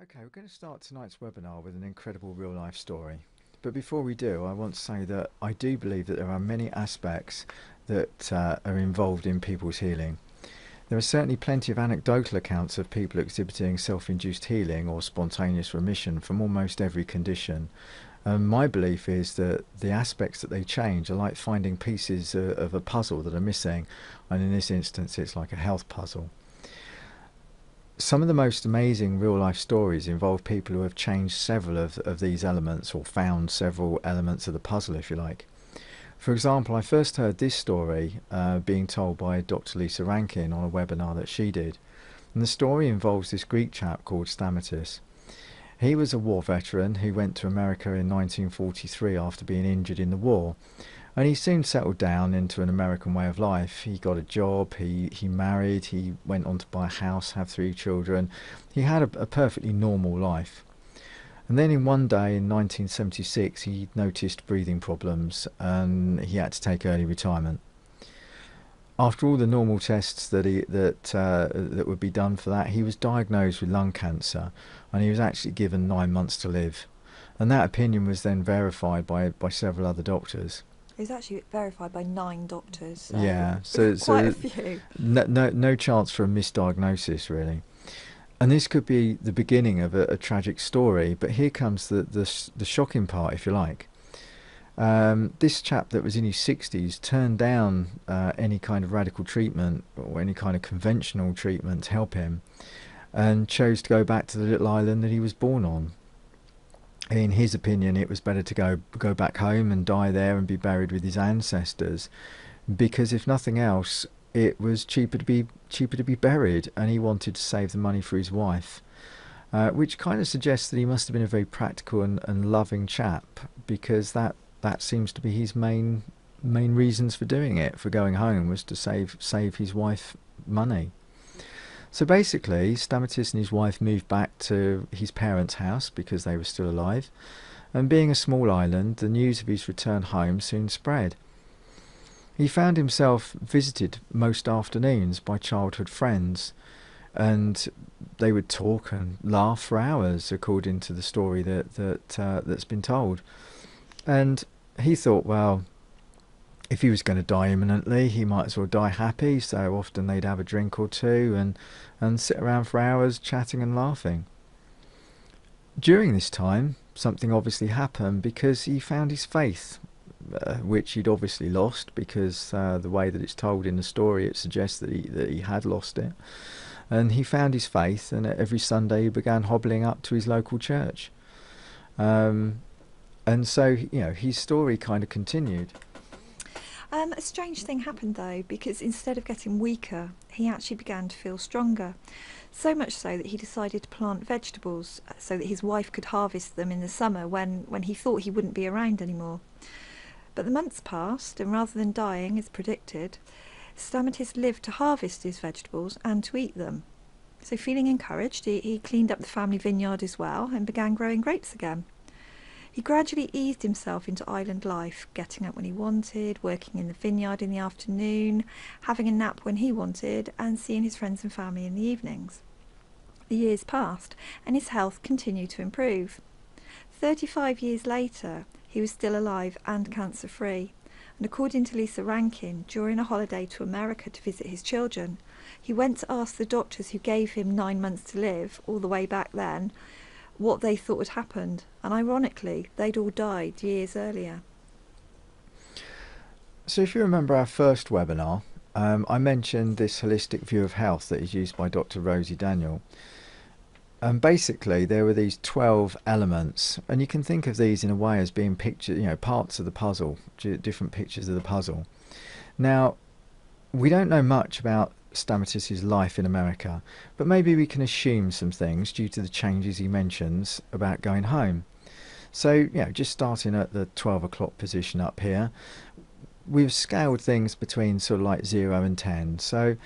Okay, we're going to start tonight's webinar with an incredible real life story. But before we do, I want to say that I do believe that there are many aspects that are involved in people's healing. There are certainly plenty of anecdotal accounts of people exhibiting self-induced healing or spontaneous remission from almost every condition. My belief is that the aspects that they change are like finding pieces of a puzzle that are missing, and in this instance it's like a health puzzle. Some of the most amazing real life stories involve people who have changed several of these elements, or found several elements of the puzzle, if you like. For example, I first heard this story being told by Dr. Lisa Rankin on a webinar that she did. And the story involves this Greek chap called Stamatis. He was a war veteran who went to America in 1943 after being injured in the war. And he soon settled down into an American way of life. He got a job, he married, he went on to buy a house, have 3 children. He had a perfectly normal life. And then in one day in 1976 he noticed breathing problems and he had to take early retirement. After all the normal tests that would be done for that, he was diagnosed with lung cancer and he was actually given 9 months to live. And that opinion was then verified by several other doctors. It was actually verified by 9 doctors, so Yeah, so quite a few. no chance for a misdiagnosis really. And this could be the beginning of a tragic story, but here comes the shocking part, if you like. This chap that was in his 60s turned down any kind of radical treatment or any kind of conventional treatment to help him, and chose to go back to the little island that he was born on. In his opinion, it was better to go back home and die there and be buried with his ancestors, because if nothing else, it was cheaper to be buried, and he wanted to save the money for his wife, which kind of suggests that he must have been a very practical and loving chap, because that seems to be his main reasons for doing it, for going home, was to save his wife money. So basically, Stamatis and his wife moved back to his parents' house because they were still alive, and being a small island, the news of his return home soon spread. He found himself visited most afternoons by childhood friends, and they would talk and laugh for hours, according to the story that's been told. And he thought, well, if he was going to die imminently, he might as well die happy, so often they'd have a drink or two and sit around for hours chatting and laughing. During this time, something obviously happened, because he found his faith, which he'd obviously lost, because the way that it's told in the story, it suggests that he had lost it. And he found his faith, and every Sunday he began hobbling up to his local church. And so, his story kind of continued. A strange thing happened though, because instead of getting weaker, he actually began to feel stronger. So much so that he decided to plant vegetables so that his wife could harvest them in the summer when he thought he wouldn't be around anymore. But the months passed, and rather than dying as predicted, Stamatis lived to harvest his vegetables and to eat them. So feeling encouraged, he cleaned up the family vineyard as well and began growing grapes again. He gradually eased himself into island life, getting up when he wanted, working in the vineyard in the afternoon, having a nap when he wanted, and seeing his friends and family in the evenings. The years passed, and his health continued to improve. 35 years later, he was still alive and cancer-free, and according to Lisa Rankin, during a holiday to America to visit his children, he went to ask the doctors who gave him 9 months to live, all the way back then, what they thought had happened, and ironically, they'd all died years earlier. So if you remember our first webinar, I mentioned this holistic view of health that is used by Dr. Rosie Daniel. And basically there were these 12 elements, and you can think of these in a way as being parts of the puzzle, different pictures of the puzzle. Now, we don't know much about Stamatis' life in America, but maybe we can assume some things due to the changes he mentions about going home. So, just starting at the 12 o'clock position up here, we've scaled things between sort of like 0 and 10. So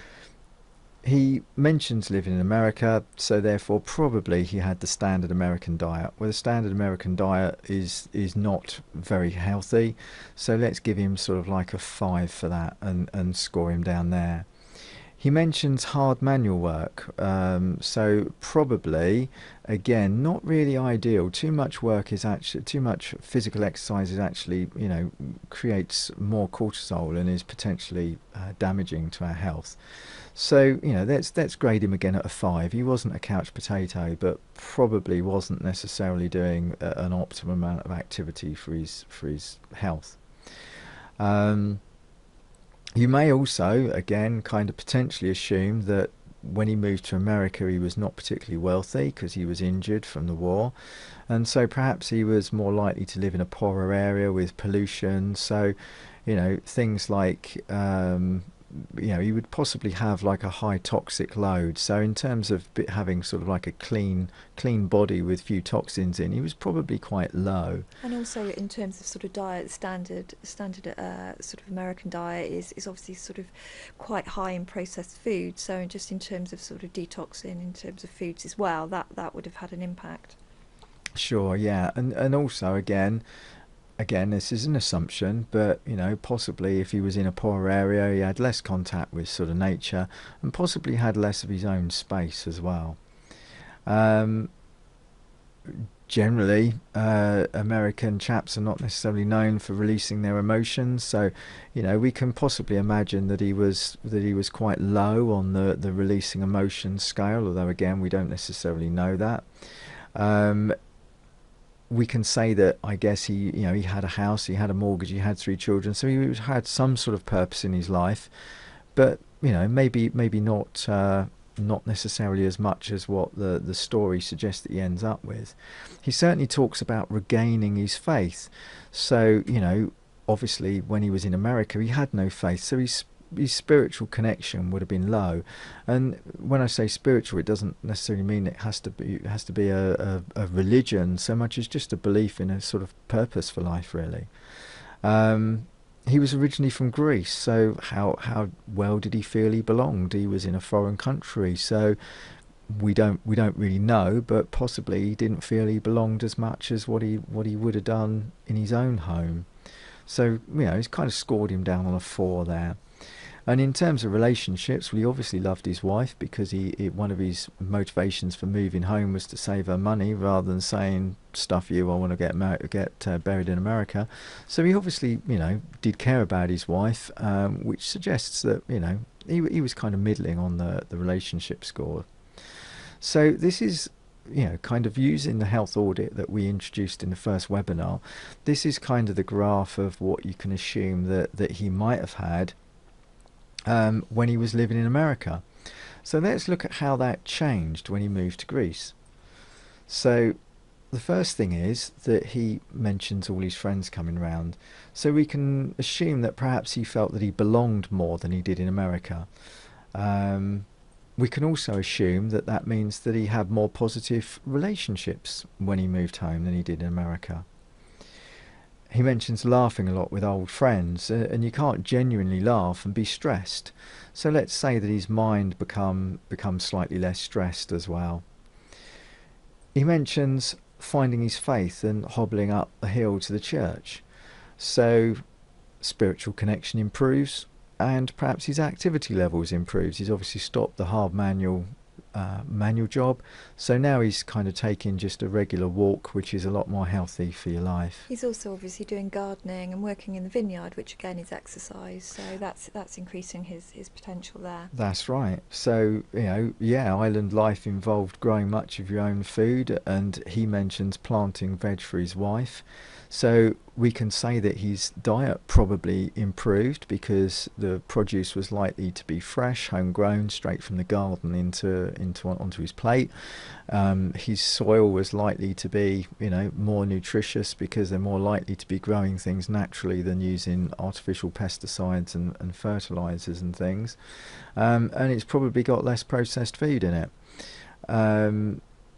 he mentions living in America, so therefore probably he had the standard American diet. Well, the standard American diet is not very healthy, so let's give him sort of like a 5 for that and score him down there. He mentions hard manual work, so probably, again, not really ideal. Too much work is actually, too much physical exercise is actually, creates more cortisol and is potentially damaging to our health. So, let's grade him again at a 5. He wasn't a couch potato, but probably wasn't necessarily doing an optimum amount of activity for his health. You may also, again, kind of potentially assume that when he moved to America, he was not particularly wealthy because he was injured from the war. And so perhaps he was more likely to live in a poorer area with pollution. So, things like, he would possibly have like a high toxic load. So in terms of having sort of like a clean body with few toxins in, he was probably quite low. And also in terms of sort of diet, standard sort of American diet is obviously sort of quite high in processed food. So just in terms of sort of detoxing in terms of foods as well, that would have had an impact. Sure, yeah, and also again, this is an assumption, but possibly if he was in a poorer area, he had less contact with sort of nature, and possibly had less of his own space as well. Um, Generally, American chaps are not necessarily known for releasing their emotions, so we can possibly imagine that he was quite low on the releasing emotions scale. Although again, we don't necessarily know that. Um, we can say that I guess he had a house, he had a mortgage, he had 3 children, so he had some sort of purpose in his life, but maybe not necessarily as much as what the story suggests that he ends up with. He certainly talks about regaining his faith. So obviously when he was in America, he had no faith, so his spiritual connection would have been low. And when I say spiritual, it doesn't necessarily mean it has to be a religion so much as just a belief in a sort of purpose for life, really. He was originally from Greece, so how well did he feel he belonged? He was in a foreign country, so we don't really know, but possibly he didn't feel he belonged as much as what he would have done in his own home. So he's kind of scored him down on a 4 there. And in terms of relationships, well, he obviously loved his wife because one of his motivations for moving home was to save her money rather than saying, stuff you, I want to get buried in America. So he obviously, did care about his wife, which suggests that, he was kind of middling on the relationship score. So this is, kind of using the health audit that we introduced in the first webinar. This is kind of the graph of what you can assume that he might have had when he was living in America. So let's look at how that changed when he moved to Greece. So the first thing is that he mentions all his friends coming round. So we can assume that perhaps he felt that he belonged more than he did in America. We can also assume that means that he had more positive relationships when he moved home than he did in America. He mentions laughing a lot with old friends, and you can't genuinely laugh and be stressed. So let's say that his mind becomes slightly less stressed as well. He mentions finding his faith and hobbling up the hill to the church. So spiritual connection improves, and perhaps his activity levels improves. He's obviously stopped the hard manual job, so now he's kind of taking just a regular walk, which is a lot more healthy for your life. He's also obviously doing gardening and working in the vineyard, which again is exercise, so that's increasing his potential there. That's right. So island life involved growing much of your own food, and he mentions planting veg for his wife. So we can say that his diet probably improved because the produce was likely to be fresh, homegrown, straight from the garden onto his plate. His soil was likely to be, more nutritious because they're more likely to be growing things naturally than using artificial pesticides and fertilizers and things. And it's probably got less processed food in it.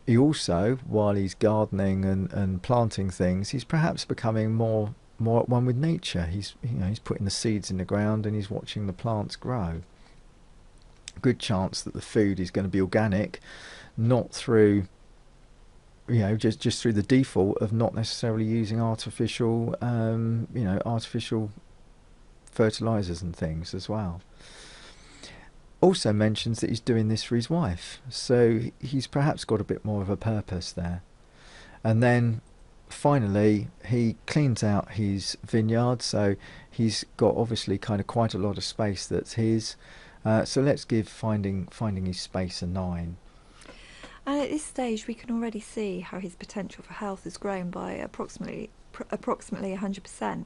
He also, while he's gardening and planting things, he's perhaps becoming more at one with nature. He's putting the seeds in the ground and he's watching the plants grow. Good chance that the food is going to be organic, not through just through the default of not necessarily using artificial fertilizers and things as well. also mentions that he's doing this for his wife. So he's perhaps got a bit more of a purpose there. And then finally, he cleans out his vineyard. So he's got obviously kind of quite a lot of space that's his. So let's give finding his space a 9. And at this stage, we can already see how his potential for health has grown by approximately 100%.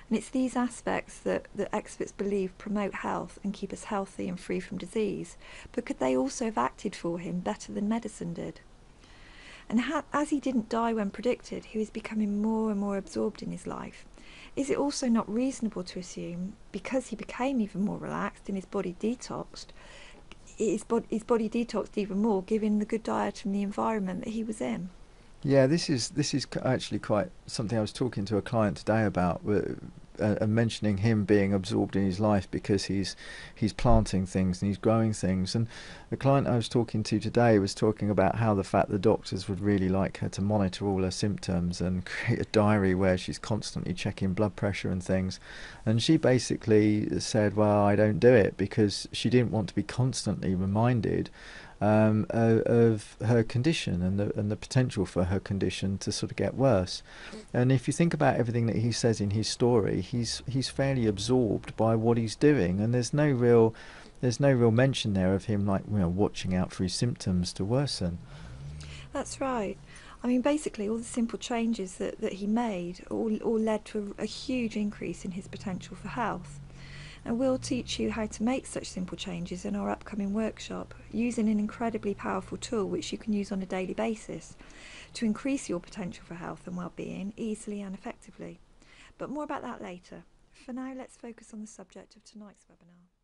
And it's these aspects that experts believe promote health and keep us healthy and free from disease. But could they also have acted for him better than medicine did? And as he didn't die when predicted, he was becoming more and more absorbed in his life. Is it also not reasonable to assume, because he became even more relaxed and his body detoxed, his body detoxed even more, given the good diet and the environment that he was in? Yeah, this is actually quite something I was talking to a client today about, and mentioning him being absorbed in his life because he's planting things and he's growing things. And the client I was talking to today was talking about how the fact the doctors would really like her to monitor all her symptoms and create a diary where she's constantly checking blood pressure and things. And she basically said, well, I don't do it because she didn't want to be constantly reminded of her condition and the potential for her condition to sort of get worse. And if you think about everything that he says in his story, he's fairly absorbed by what he's doing, and there's no real mention there of him, like, watching out for his symptoms to worsen. That's right. I mean, basically, all the simple changes that he made all led to a huge increase in his potential for health. And we'll teach you how to make such simple changes in our upcoming workshop, using an incredibly powerful tool which you can use on a daily basis to increase your potential for health and well-being easily and effectively. But more about that later. For now, let's focus on the subject of tonight's webinar.